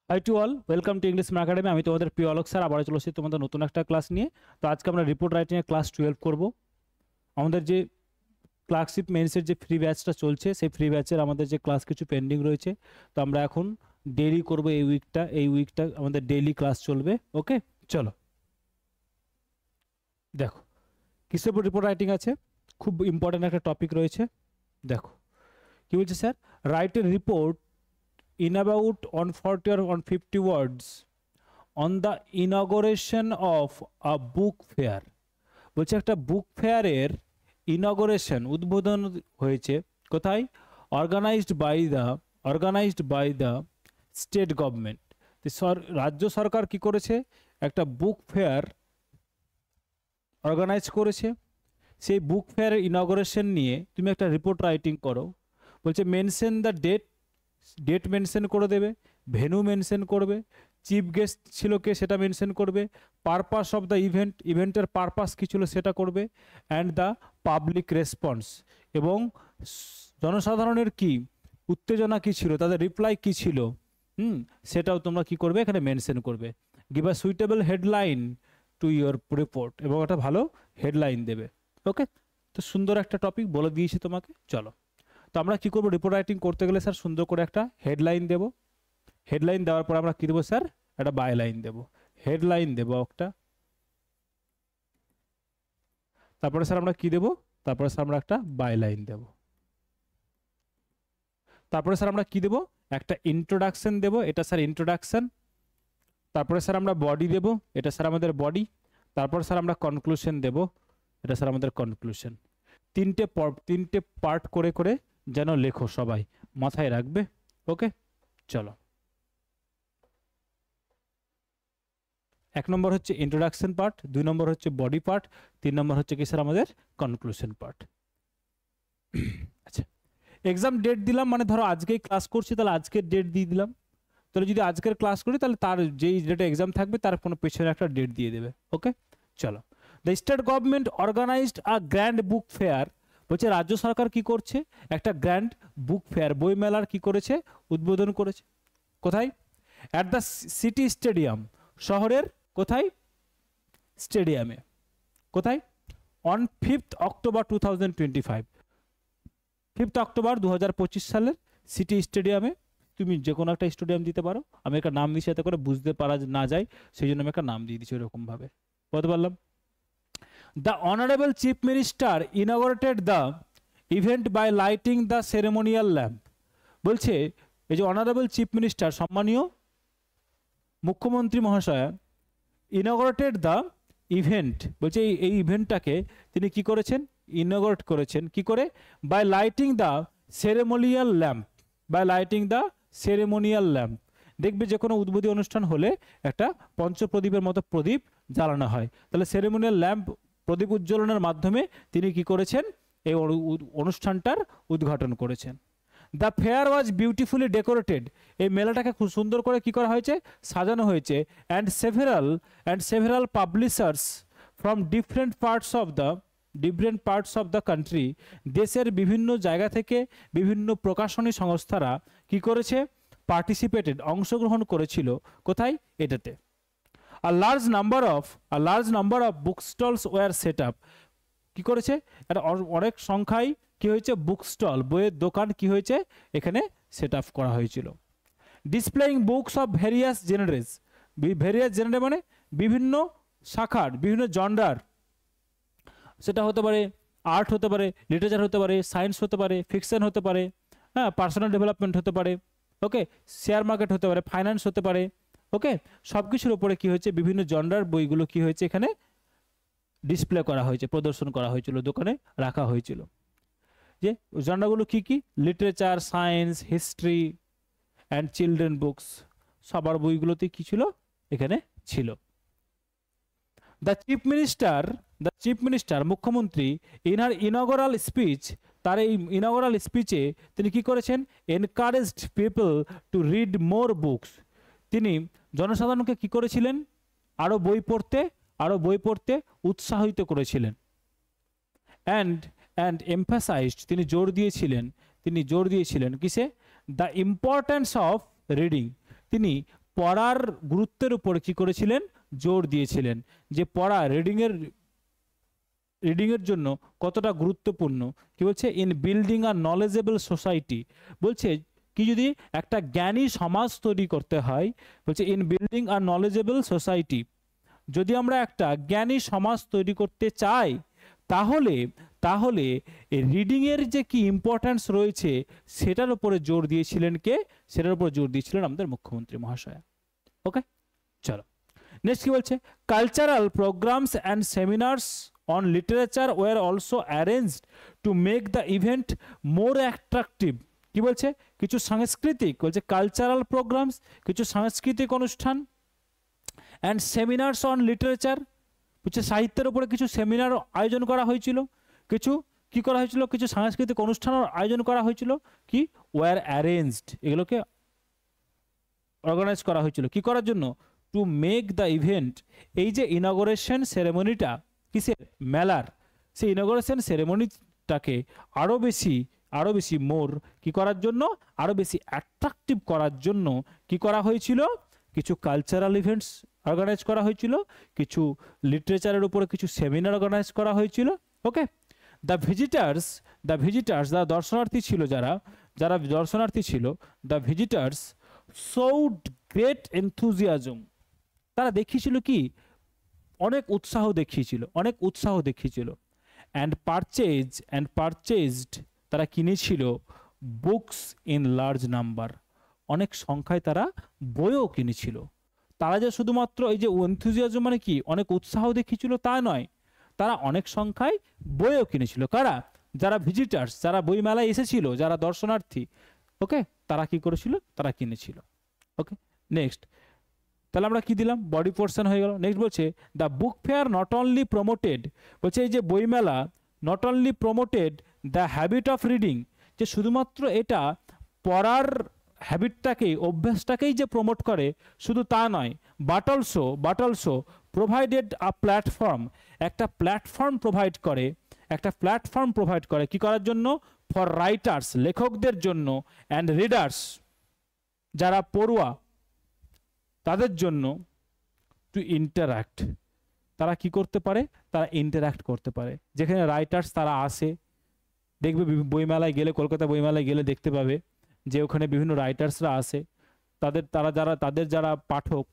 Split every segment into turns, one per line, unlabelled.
High to all, welcome to English academy. আমি তোমাদের প্রিয় অলোক স্যার, আবার চলে এসেছি তোমাদের নতুন একটা ক্লাস নিয়ে। তো আজকে আমরা রিপোর্ট রাইটিংয়ের ক্লাস 12 করব। আমাদের যে ক্লার্কশিপ মেন্সের যে ফ্রি ব্যাচটা চলছে, সেই ফ্রি ব্যাচের আমাদের যে ক্লাস কিছু পেন্ডিং রয়েছে, তো আমরা এখন ডেইলি করব। এই উইকটা আমাদের ডেইলি ক্লাস চলবে। ওকে, চলো দেখো কিসের উপর রিপোর্ট রাইটিং আছে। খুব ইম্পর্ট্যান্ট একটা টপিক রয়েছে। দেখো কি বলছে sir, write a report in about 140 or 150 words on the inauguration of a book fair। বলছে একটা বুক ফেয়ারের ইনগরেশন, উদ্বোধন হয়েছে কোথায়? Organised by the state government. রাজ্য সরকার কি করেছে? একটা বুক ফেয়ার অর্গানাইজ করেছে। সেই বুক ফেয়ারের ইনগরেশন নিয়ে তুমি একটা রিপোর্ট রাইটিং করো। বলছে মেনশন দ্য ডেট মেনশন করে দেবে, ভেন্যু মেনশন করবে, চিফ গেস্ট ছিল কে সেটা মেনশন করবে, পারপাস অফ দ্য ইভেন্টের পারপাস কী ছিল সেটা করবে, অ্যান্ড দ্য পাবলিক রেসপন্স, এবং জনসাধারণের কি উত্তেজনা কী ছিল, তাদের রিপ্লাই কী ছিল, সেটাও তোমরা কি করবে এখানে মেনশন করবে। Give a suitable headline to your report, এবং একটা ভালো হেডলাইন দেবে। ওকে, তো সুন্দর একটা টপিক বলে দিয়েছি তোমাকে। চলো, তো আমরা কী করবো, রিপোর্ট রাইটিং করতে গেলে স্যার সুন্দর করে একটা হেডলাইন দেব। হেডলাইন দেওয়ার পর আমরা কী দেবো স্যার? একটা বাইলাইন দেব। হেডলাইন দেবো একটা, তারপরে স্যার আমরা কী দেবো? তারপরে স্যার আমরা একটা বাইলাইন দেব। তারপরে স্যার আমরা কী দেবো? একটা ইন্ট্রোডাকশন দেব, এটা স্যার ইন্ট্রোডাকশন। তারপরে স্যার আমরা বডি দেব, এটা স্যার আমাদের বডি। তারপর স্যার আমরা কনক্লুশন দেব, এটা স্যার আমাদের কনক্লুশন। তিনটে পার্ট করে করে যেন লেখো, সবাই মাথায় রাখবে। ওকে, চলো। 1 নম্বর হচ্ছে ইন্ট্রোডাকশন পার্ট, 2 নম্বর হচ্ছে বডি পার্ট, 3 নম্বর হচ্ছে কি স্যার আমাদের কনক্লুশন পার্ট। আচ্ছা, এক্সাম ডেট দিলাম, মানে ধরো আজকেই ক্লাস করছি, তাহলে আজকের ডেট দিয়ে দিলাম। তাহলে যদি আজকের ক্লাস করি, তাহলে তার যেই ডেটে এক্সাম থাকবে তার কোনো পেছনে একটা ডেট দিয়ে দেবে। ওকে, চলো। The state government organised a grand book fair. বলছে রাজ্য সরকার কি করছে? একটা গ্র্যান্ড বুক ফেয়ার, বইমেলার কি করেছে? উদ্বোধন করেছে। কোথায়? অ্যাট দ্য সিটি স্টেডিয়াম, শহরের কোথায়? স্টেডিয়ামে। কোথায়? On 5th October 2025, 5th October 2025 সালের সিটি স্টেডিয়ামে। তুমি যে কোনো একটা স্টেডিয়াম দিতে পারো, আমি একটা নাম দিচ্ছি যাতে করে বুঝতে পারা না যায়, সেই জন্য আমি একটা নাম দিয়ে দিচ্ছি ওইরকমভাবে। বলতে পারলাম? The honourable chief minister inaugurated the event by lighting the ceremonial lamp. বলছে এই যে অনারেবল চিফ মিনিস্টার, সম্মানীয় মুখ্যমন্ত্রী মহাশয়া, ইনগরেটেড দ্য ইভেন্ট, বলছে এই ইভেন্টটাকে তিনি কি করেছেন? ইনগরেট করেছেন। কি করে? By lighting the ceremonial lamp, by lighting the ceremonial lamp. দেখবে যে কোনো উদ্বোধনী অনুষ্ঠান হলে একটা পঞ্চপ্রদীপের মতো প্রদীপ জ্বালানো হয়, তাহলে সেরেমোনিয়াল ল্যাম্প, প্রদীপ উজ্জ্বলনের মাধ্যমে তিনি কি করেছেন? এই অনুষ্ঠানটার উদ্ঘাটন করেছেন। The fair was beautifully decorated, এই মেলাটাকে খুব সুন্দর করে কি করা হয়েছে? সাজানো হয়েছে। And several publishers from different parts of the country, দেশের বিভিন্ন জায়গা থেকে বিভিন্ন প্রকাশনী সংস্থারা কি করেছে? পার্টিসিপেটেড, অংশগ্রহণ করেছিল। কোথায়? এটাতে। A large number of book stalls were set up. কী করেছে? একটা অনেক সংখ্যায় কি হয়েছে? বুক স্টল, বইয়ের দোকান কি হয়েছে? এখানে সেট আপ করা হয়েছিল। Displaying books of various generous, মানে বিভিন্ন শাখার, বিভিন্ন জনরার, সেটা হতে পারে আর্ট, হতে পারে লিটারেচার, হতে পারে সায়েন্স, হতে পারে ফিকশন, হতে পারে হ্যাঁ পার্সোনাল ডেভেলপমেন্ট, হতে পারে ওকে শেয়ার মার্কেট, হতে পারে ফাইন্যান্স, হতে পারে ওকে। সব কিছুর উপরে কী হয়েছে? বিভিন্ন জনরার বইগুলো কি হয়েছে? এখানে ডিসপ্লে করা হয়েছে, প্রদর্শন করা হয়েছিল, দোকানে রাখা হয়েছিল। যে জনরাগুলো কি কি? Literature, science, history and children books, সবার বইগুলোতে কি ছিল? এখানে ছিল। দ্য চিফ মিনিস্টার মুখ্যমন্ত্রী ইন হার ইনগরাল স্পিচ, তার এই ইনগরাল স্পিচে তিনি কি করেছেন? Encouraged people to read more books, তিনি জনসাধারণকে কি করেছিলেন? আরও বই পড়তে উৎসাহিত করেছিলেন। অ্যান্ড এমফাসাইজড, তিনি জোর দিয়েছিলেন কিসে? দ্য ইম্পর্ট্যান্স অফ রিডিং, তিনি পড়ার গুরুত্বের উপর কি করেছিলেন, জোর দিয়েছিলেন, যে পড়া রিডিং এর জন্য কতটা গুরুত্বপূর্ণ। কি বলছে, in building a knowledgeable society, বলছে কি যদি একটা জ্ঞানী সমাজ তৈরি করতে হয়, বলছে in building a knowledgeable society, যদি আমরা একটা জ্ঞানী সমাজ তৈরি করতে চাই তাহলে তাহলে রিডিং এর যে কি ইম্পর্টেন্স রয়েছে সেটার উপরে জোর দিয়েছিলেন কে, সেটার উপর জোর দিয়েছিলেন আমাদের মুখ্যমন্ত্রী মহাশয়া। ওকে, চলো নেক্সট কি বলছে, cultural programmes and seminars on literature were also arranged to make the event more attractive. কি বলছে, কিছু সাংস্কৃতিক, বলছে কালচারাল প্রোগ্রামস, কিছু সাংস্কৃতিক অনুষ্ঠান, অ্যান্ড সেমিনার্স অন লিটারেচার, বলছে সাহিত্যের উপরে কিছু সেমিনার আয়োজন করা হয়েছিল, কিছু কি করা হয়েছিল, কিছু সাংস্কৃতিক অনুষ্ঠানের আয়োজন করা হয়েছিল, কি ওয়ার অ্যারেঞ্জড, এগুলোকে অর্গানাইজ করা হয়েছিল কি করার জন্য, টু মেক দ্য ইভেন্ট, এই যে ইনগরেশন সেরেমনিটা কিসের, মেলার, সেই ইনগরেশন সেরেমনিটাকে আরো বেশি মোর কি করার জন্য, আরো বেশি অ্যাট্রাকটিভ করার জন্য কি করা হয়েছিল, কিছু কালচারাল ইভেন্টস অর্গানাইজ করা হয়েছিল, কিছু লিটারেচারের উপরে কিছু সেমিনার অর্গানাইজ করা হয়েছিল। ওকে, দ্য ভিজিটার্স যারা দর্শনার্থী ছিল, যারা দর্শনার্থী ছিল, the visitors showed great enthusiasm, তারা দেখিয়েছিল কি, অনেক উৎসাহ দেখিয়েছিল, অ্যান্ড পারচেজড, তারা কিনেছিল বুকস ইন লার্জ নাম্বার, অনেক সংখ্যায় তারা বইও কিনেছিল। তারা যে শুধুমাত্র এই যে এনথুজিয়াজম মানে কি অনেক উৎসাহ দেখিয়েছিল তা নয়, তারা অনেক সংখ্যায় বইও কিনেছিল। কারা, যারা ভিজিটার্স, যারা বই মেলায় এসেছিল, যারা দর্শনার্থী, ওকে, তারা কি করেছিল, তারা কিনেছিল। ওকে, নেক্সট তাহলে আমরা কি দিলাম, বডি পোর্শন হয়ে গেল। নেক্সট বলছে the book fair not only promoted, বলছে এই যে বইমেলা not only promoted the habit of reading, যে শুধুমাত্র এটা পড়ার হ্যাবিটটাকেই, অভ্যাসটাকেই যে প্রমোট করে শুধু তা নয়, but also provided a platform, একটা প্ল্যাটফর্ম প্রোভাইড করে কি করার জন্য, ফর রাইটার্স, লেখকদের জন্য, অ্যান্ড রিডার্স, যারা পড়ুয়া তাদের জন্য, টু ইন্টারাক্ট, তারা কি করতে পারে, তারা ইন্টারাক্ট করতে পারে। যেখানে রাইটার্স তারা আসে, দেখবে বইমেলায় গেলে, কলকাতা বইমেলায় গেলে দেখতে পাবে যে ওখানে বিভিন্ন রাইটার্সরা আসে, তাদের যারা পাঠক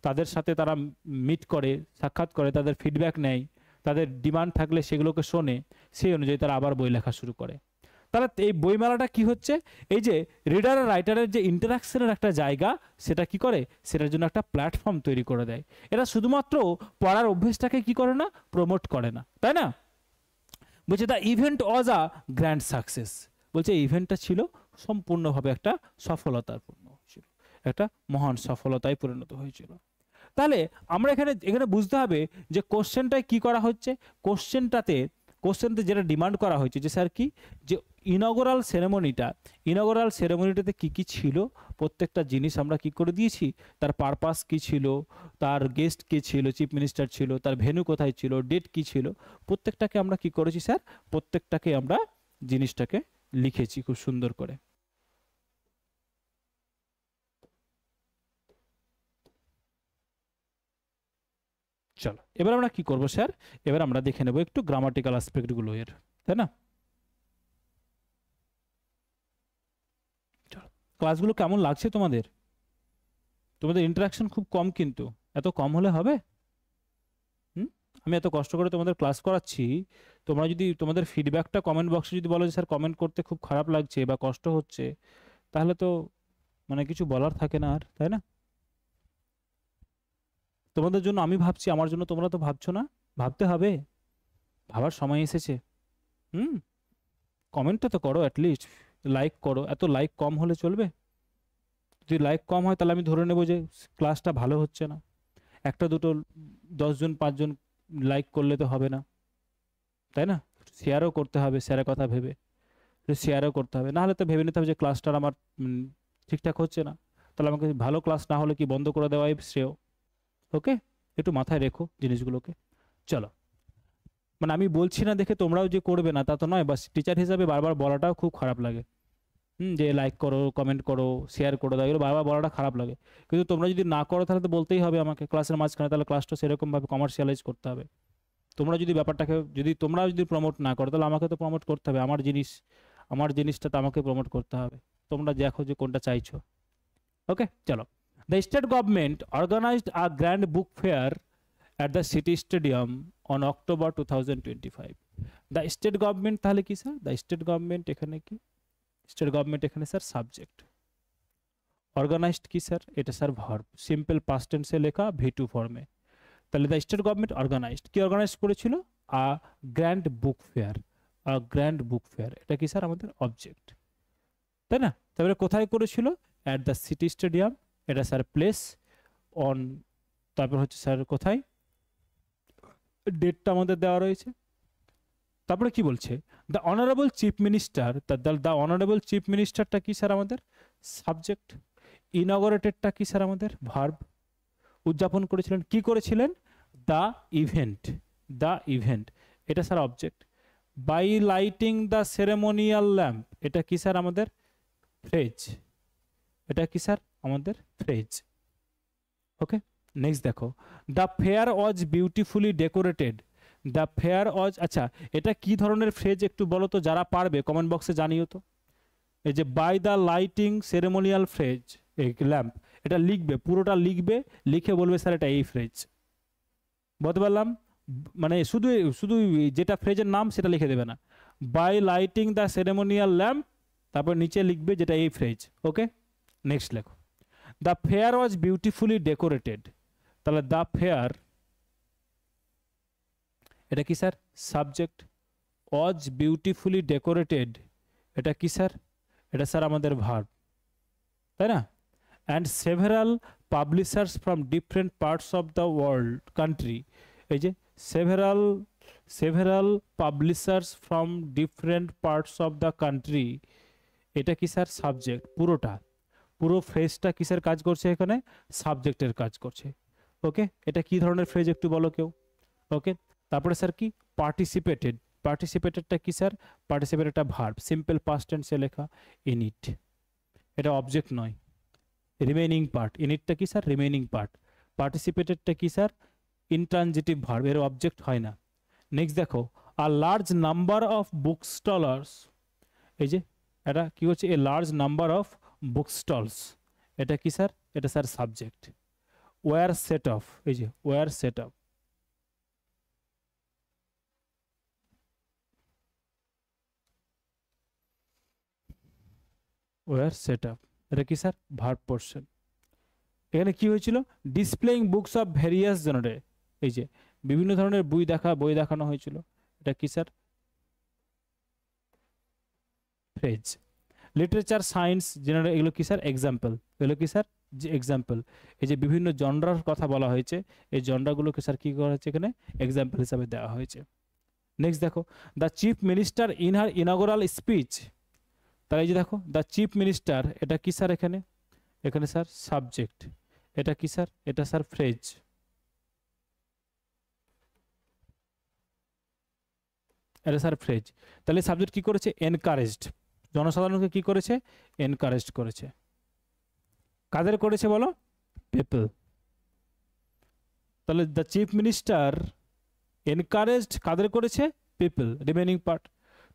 তাদের সাথে তারা মিট করে, সাক্ষাৎ করে, তাদের ফিডব্যাক নেয়, তাদের ডিমান্ড থাকলে সেগুলোকে শোনে, সেই অনুযায়ী তারা আবার বই লেখা শুরু করে। তাহলে এই বইমেলাটা কি হচ্ছে, এই যে রিডার আর রাইটারের যে ইন্টারাকশনের একটা জায়গা, সেটা কি করে, সেটার জন্য একটা প্ল্যাটফর্ম তৈরি করে দেয়। এটা শুধুমাত্র পড়ার অভ্যেসটাকে কি করে না, প্রমোট করে না, তাই না। বলছে the event was a grand success, বলছে ইভেন্টটা ছিল সম্পূর্ণভাবে একটা সফলতাপূর্ণ ছিল, একটা মহান সফলতায় পরিণত হয়েছিল। তাহলে আমরা এখানে বুঝতে হবে যে কোশ্চেনটায় কি করা হচ্ছে, কোশ্চেনটাতে যেটা ডিমান্ড করা হয়েছে যে স্যার কি, যে ইনগরাল সেরেমনিটাতে কি কি ছিল, প্রত্যেকটা জিনিস আমরা কি করে দিয়েছি, তার পারপাস কি ছিল, তার গেস্ট কে ছিল, চিফ মিনিস্টার ছিল, তার ভেন্যু কোথায় ছিল, ডেট কি ছিল, প্রত্যেকটাকে আমরা কি করেছি স্যার, প্রত্যেকটাকে আমরা জিনিসটাকে লিখেছি খুব সুন্দর করে। চলো এবার আমরা কি করব স্যার, এবার আমরা দেখে নেব একটু গ্রামাটিক্যাল অ্যাসপেক্টগুলো এর, তাই না। চলো, ক্লাসগুলো কেমন লাগছে তোমাদের ইন্টারাকশন খুব কম, কিন্তু এত কম হলে হবে। আমি এত কষ্ট করে তোমাদের ক্লাস করাচ্ছি, তোমরা যদি তোমাদের ফিডব্যাকটা কমেন্ট বক্সে যদি বলো যে স্যার কমেন্ট করতে খুব খারাপ লাগছে বা কষ্ট হচ্ছে, তাহলে তো মানে কিছু বলার থাকে না আর, তাই না। তোমাদের জন্য আমি ভাবছি, আমার জন্য তোমরা তো ভাবছো না, ভাবতে হবে, ভাবার সময় এসেছে। কমেন্টটা তো করো, অ্যাটলিস্ট লাইক করো, এত লাইক কম হলে চলবে। যদি লাইক কম হয় তাহলে আমি ধরে নেব যে ক্লাসটা ভালো হচ্ছে না। একটা দুটো 10 জন 5 জন লাইক করলে তো হবে না, তাই না। শেয়ারও করতে হবে, স্যারের কথা ভেবে শেয়ারও করতে হবে, নাহলে তো ভেবে নিতে হবে যে ক্লাসটা আমার ঠিকঠাক হচ্ছে না, তাহলে আমাকে ভালো ক্লাস না হলে কি বন্ধ করে দেওয়াই শ্রেয়। ওকে, একটু মাথায় রেখো জিনিসগুলোকে। চলো, মানে আমি বলছি না দেখে তোমরাও যে করবে না তা তো নয়, বাস টিচার হিসাবে বারবার বলাটাও খুব খারাপ লাগে। যে লাইক করো, কমেন্ট করো, শেয়ার করে দাও, এগুলো বারবার বলাটা খারাপ লাগে, কিন্তু তোমরা যদি না করো তাহলে তো বলতেই হবে আমাকে ক্লাসের মাঝখানে, তাহলে ক্লাসটা সেরকমভাবে কমার্শিয়ালাইজ করতে হবে। তোমরা যদি ব্যাপারটাকে তোমরা যদি প্রমোট না করো তাহলে আমাকে তো প্রমোট করতে হবে, আমার জিনিসটা তো আমাকে প্রমোট করতে হবে। তোমরা দেখো যে কোনটা চাইছো। ওকে, চলো। The state government organised a grand book fair at the city stadium on October 2025. The state government তাহলে কি স্যার? The state government এখানে কি? State government এখানে স্যার সাবজেক্ট। অর্গানাইজড কি স্যার? এটা স্যার ভার্ব, সিম্পল পাস্ট টেন্সে লেখা V2 ফর্মে। তাহলে দ্য স্টেট গভর্নমেন্ট অর্গানাইজড, কি অর্গানাইজ করেছিল? আ গ্র্যান্ড বুক ফেয়ার, আ গ্র্যান্ড বুক ফেয়ার, এটা কি স্যার? আমাদের অবজেক্ট, তাই না? তারপরে কোথায় করেছিল? অ্যাট দ্য সিটি স্টেডিয়াম, এটা স্যার প্লেস। অন, তারপর হচ্ছে স্যার কোথায়, ডেটটা আমাদের দেওয়া রয়েছে। তারপরে কি বলছে? The honourable chief minister, the honourable chief মিনিস্টারটা কি স্যার? আমাদের সাবজেক্ট। ইনঅগারেটেডটা কি স্যার? আমাদের ভার্ব। উদযাপন করেছিলেন, কি করেছিলেন? দ্য ইভেন্ট, দ্য ইভেন্ট, এটা sir object. By lighting the ceremonial lamp, এটা কি স্যার? আমাদের ফ্রেজ, এটা কি স্যার? আমাদের ফ্রেজ। ওকে, নেক্সট দেখো, the fair was beautifully decorated, the fair was, আচ্ছা এটা কি ধরনের ফ্রেজ একটু বলো তো, যারা পারবে কমেন্ট বক্সে জানিও তো। এই যে বাই দ্য লাইটিং সেরেমোনিয়াল ফ্রেজ এই ল্যাম্প, এটা লিখবে, পুরোটা লিখবে, লিখে বলবে স্যার এটা এই ফ্রেজ। বলতে পারলাম? মানে শুধু শুধু যেটা ফ্রেজের নাম সেটা লিখে দেবে না, by lighting the ceremonial lamp, তারপর নিচে লিখবে যেটা এই ফ্রেজ। ওকে, নেক্সট লেখো, the fair was beautifully decorated, তাহলে দ্য ফেয়ার, এটা কি স্যার? সাবজেক্ট। ওয়াজ বিউটিফুলি ডেকোরেটেড, এটা কি স্যার? এটা স্যার আমাদের ভার্ব, তাই না? And several publishers from different parts of the world country, এই যে several publishers from different parts of the country, এটা কি স্যার? সাবজেক্ট। পুরোটা, পুরো ফ্রেজটা কিসের কাজ করছে এখানে? সাবজেক্টের কাজ করছে। ওকে, এটা কি ধরনের ফ্রেজ একটু বলো কেউ। ওকে, তারপরে স্যার কি? পার্টিসিপেটেড, পার্টিসিপেটেডটা কি স্যার? পার্টিসিপেট একটা ভার্ব, সিম্পল পাস্ট টেন্সে লেখা। ইন ইট, এটা অবজেক্ট নয়, রিমেইনিং পার্ট। ইন ইটটা কি স্যার? Remaining part. পার্টিসিপেটেডটা কি স্যার? ইনট্রানজিটিভ ভার্ব, এর অবজেক্ট হয় না। নেক্সট দেখো, a large number of book stallers, এই যে এটা কি হচ্ছে? A large number of book stalls, এটা কি স্যার? এটা sir subject. Were set off, এই যে were set off, were set up, এটা কি স্যার? Verb portion. এখানে কি হয়েছিল? Displaying books of various genre, এই যে বিভিন্ন ধরনের বই দেখানো হয়েছিল, এটা কি স্যার? ফ্রেজ। লিটারেচার, সায়েন্স, জেনারে, এগুলো কি স্যার? এক্সাম্পল। এগুলো কি স্যার? যে এক্সাম্পল। এই যে বিভিন্ন জনরার কথা বলা হয়েছে, এই জনরাগুলোকে স্যার কি করা হয়েছে এখানে? এক্সাম্পল হিসাবে দেওয়া হয়েছে। নেক্সট দেখো, the chief minister in her inaugural speech, তাহলে এই যে দেখো, দ্য চিফ মিনিস্টার, এটা কি স্যার? এখানে এখানে স্যার সাবজেক্ট। এটা কি স্যার? এটা স্যার ফ্রেজ। এটা স্যার ফ্রেজ। তাহলে সাবজেক্ট কি করেছে? এনকারেজড, জনসাধারণকে কি করেছে? এনকারেজড করেছে। কাদের করেছে বলো? পিপল। তাহলে দ্য চিফ মিনিস্টার এনকারেজড কাদের করেছে? People. Remaining part,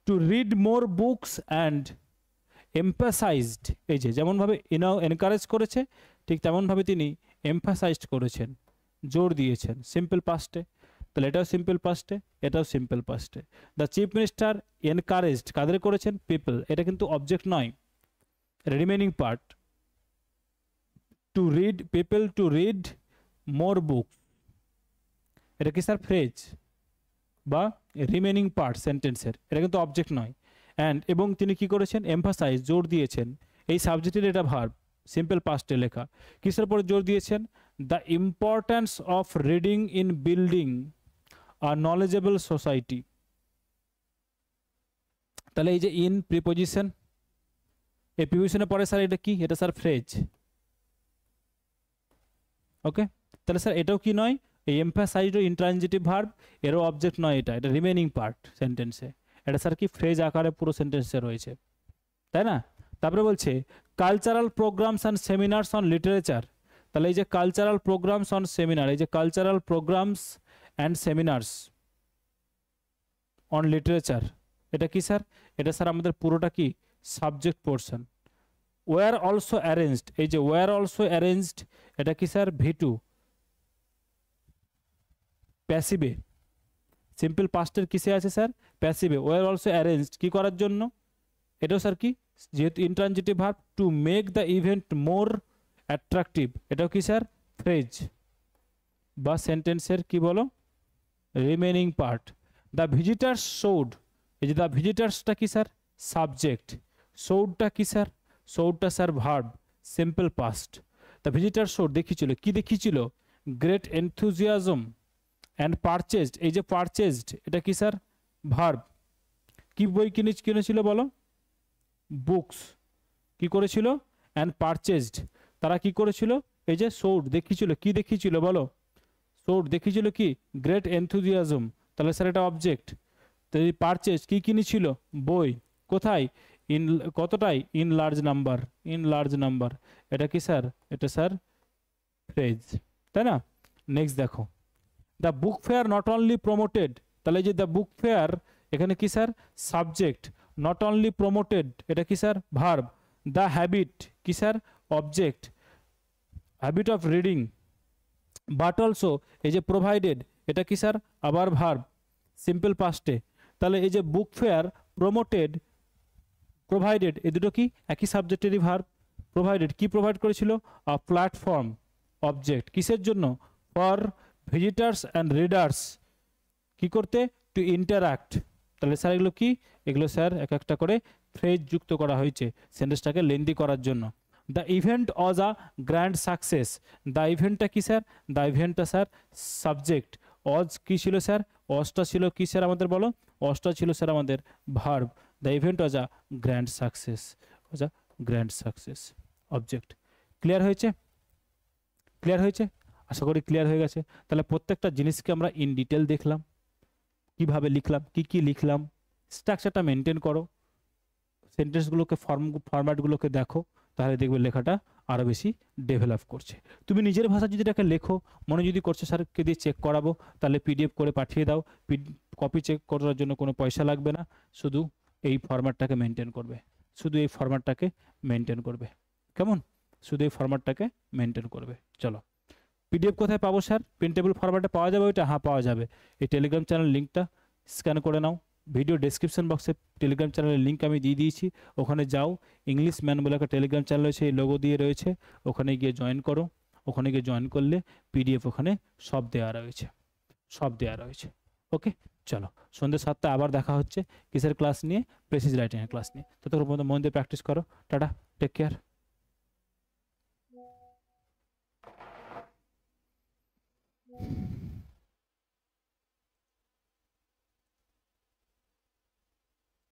to read more books and emphasised, এই যে যেমনভাবে এনকারেজ করেছে ঠিক তেমনভাবে তিনি এমফাসাইজড করেছেন, জোর দিয়েছেন, সিম্পল পাস্টে। তাহলে এটাও সিম্পল পাস্টে, এটাও সিম্পল পাস্টে। দ্য চিফ মিনিস্টার এনকারেজড কাদের করেছেন? পিপল। এটা কিন্তু অবজেক্ট নয়, remaining part. To read, people to read more book, এটা কি স্যার? ফ্রেজ বা রিমেইনিং পার্ট সেন্টেন্সের, এটা কিন্তু অবজেক্ট নয়। অ্যান্ড, এবং তিনি কি করেছেন? এমফাসাইজ, জোর দিয়েছেন। এই সাবজেক্টের এটা ভার্ব, সিম্পল পাস্টে লেখা। কিসের পরে জোর দিয়েছেন? The importance of reading in building a knowledgeable society. তাহলে এই যে ইন প্রিপোজিশন, এই প্রিপোজিশনের পরে স্যার এটা কি? এটা স্যার ফ্রেজ। ওকে, তাহলে স্যার এটাও কি নয়? এই এমফাসাইজড ইন্ট্রানজিটিভ ভার্ব, এরও অবজেক্ট নয়, এটা এটা রিমেইনিং পার্ট সেন্টেন্সে। এটা স্যার কি? ফ্রেজ আকারে পুরো সেন্টেন্সে রয়েছে, তাই না? তারপরে বলছে cultural programmes and seminars on literature. তাহলে এই যে কালচারাল প্রোগ্রামস অন সেমিনার, এই যে cultural programmes and seminars on literature, এটা কি স্যার? এটা স্যার আমাদের পুরোটা কি subject portion. Were also arranged, এই যে ওয়ার অলসো অ্যারেঞ্জড, এটা কি স্যার? V2 প্যাসিভে। সিম্পল পাস্টের কিসে আছে স্যার? প্যাসিভে। ওয়ার অলসো অ্যারেঞ্জড কি করার জন্য? এটাও স্যার কি? যেহেতু intransitive verb, to make the event more attractive, এটাও কি স্যার? ফ্রেজ বা সেন্টেন্সের কি বলো? Remaining part. The visitors showed, এই যে দ্য ভিজিটার্সটা কি স্যার? সাবজেক্ট। শোডটা কি স্যার? শোডটা sir verb, simple past. The visitor showed দেখিয়েছিল, কি দেখিয়েছিল? গ্রেট এনথুজিয়াজম অ্যান্ড পারচেজড, এই যে পারচেজড এটা কি স্যার? ভার্ব। কি বই কিনেছিল বলো? বুকস। কি করেছিল? অ্যান্ড পারচেজড, তারা কি করেছিল? এই যে শোড দেখিয়েছিল, কি দেখিয়েছিল বলো? শোড দেখিয়েছিল কি? গ্রেট এনথুজিয়াজম, তাহলে স্যার এটা অবজেক্ট। তো এই পারচেজ কি কিনেছিল? বই। কোথায়? ইন কতটাই? In large number, in large number, এটা কি স্যার? এটা স্যার ফ্রেজ, তাই না? নেক্সট দেখো, the book fair not only promoted, তাহলে যে দ্য বুক ফেয়ার এখানে কি sir? Subject. Not only promoted এটা কি স্যার? ভার্ব। দ্য হ্যাবিট কি sir? Object. Habit of reading, but also এই যে প্রোভাইডেড এটা কি স্যার? আবার ভার্ব, সিম্পল পাস্টে। তাহলে এই যে বুক ফেয়ার, প্রমোটেড, প্রোভাইডেড, এই দুটো কি একই সাবজেক্টেরই ভার্ব। প্রোভাইডেড কি প্রোভাইড করেছিল? আ প্ল্যাটফর্ম, অবজেক্ট। কিসের জন্য? ফর ভিজিটার্স অ্যান্ড রিডার্স, কি করতে? Two interact. তাহলে স্যার এগুলো কি? এগুলো স্যার এক একটা করে ফ্রেজ যুক্ত করা হয়েছে সেন্টেন্সটাকে লেন্দি করার জন্য। The event was a grand success, the ইভেন্টটা কি স্যার? দ্য ইভেন্টটা স্যার সাবজেক্ট। ওয়াজ কি ছিল স্যার? ওয়াজটা ছিল কি স্যার আমাদের বলো? ওয়াজটা ছিল স্যার আমাদের verb. The event was a grand success, was a grand success, object. Clear হয়েছে? ক্লিয়ার হয়েছে? আশা করি ক্লিয়ার হয়ে গেছে। তাহলে প্রত্যেকটা জিনিসকে আমরা ইন ডিটেল দেখলাম, কিভাবে লিখলাম, কি লিখলাম, স্ট্রাকচারটা মেনটেন করো, সেন্টেন্সগুলোকে ফরম্যাটগুলোকে দেখো, তাহলে দেখবে লেখাটা আরও বেশি ডেভেলপ করছে। তুমি নিজের ভাষা যদি এটাকে লেখো, মনে যদি করছো স্যারকে দিয়ে চেক করাবো, তাহলে PDF করে পাঠিয়ে দাও। কপি চেক করার জন্য কোনো পয়সা লাগবে না, শুধু এই ফরম্যাটটাকে মেনটেন করবে, শুধু এই ফরম্যাটটাকে মেনটেন করবে। কেমন? শুধু এই ফরম্যাটটাকে মেনটেন করবে। চলো, PDF কোথায় পাবো স্যার? প্রিন্টেবল ফরম্যাটে পাওয়া যাবে ওইটা? হ্যাঁ পাওয়া যাবে। এই টেলিগ্রাম চ্যানেল লিঙ্কটা স্ক্যান করে নাও, ভিডিও ডেসক্রিপশন বক্সে টেলিগ্রাম চ্যানেলের লিঙ্ক আমি দিয়ে দিয়েছি, ওখানে যাও। ইংলিশ ম্যান বলে একটা টেলিগ্রাম চ্যানেল রয়েছে, এই লোগো দিয়ে রয়েছে, ওখানে গিয়ে জয়েন করো। ওখানে গিয়ে জয়েন করলে PDF ওখানে সব দেওয়া রয়েছে, সব দেওয়া রয়েছে। ওকে, চলো সন্ধ্যে 7টায় আবার দেখা হচ্ছে কিসের ক্লাস নিয়ে? প্রেসিজ রাইটিংয়ের ক্লাস নিয়ে। ততক্ষণ পর্যন্ত মন দিয়ে প্র্যাকটিস করো। Tata, take care.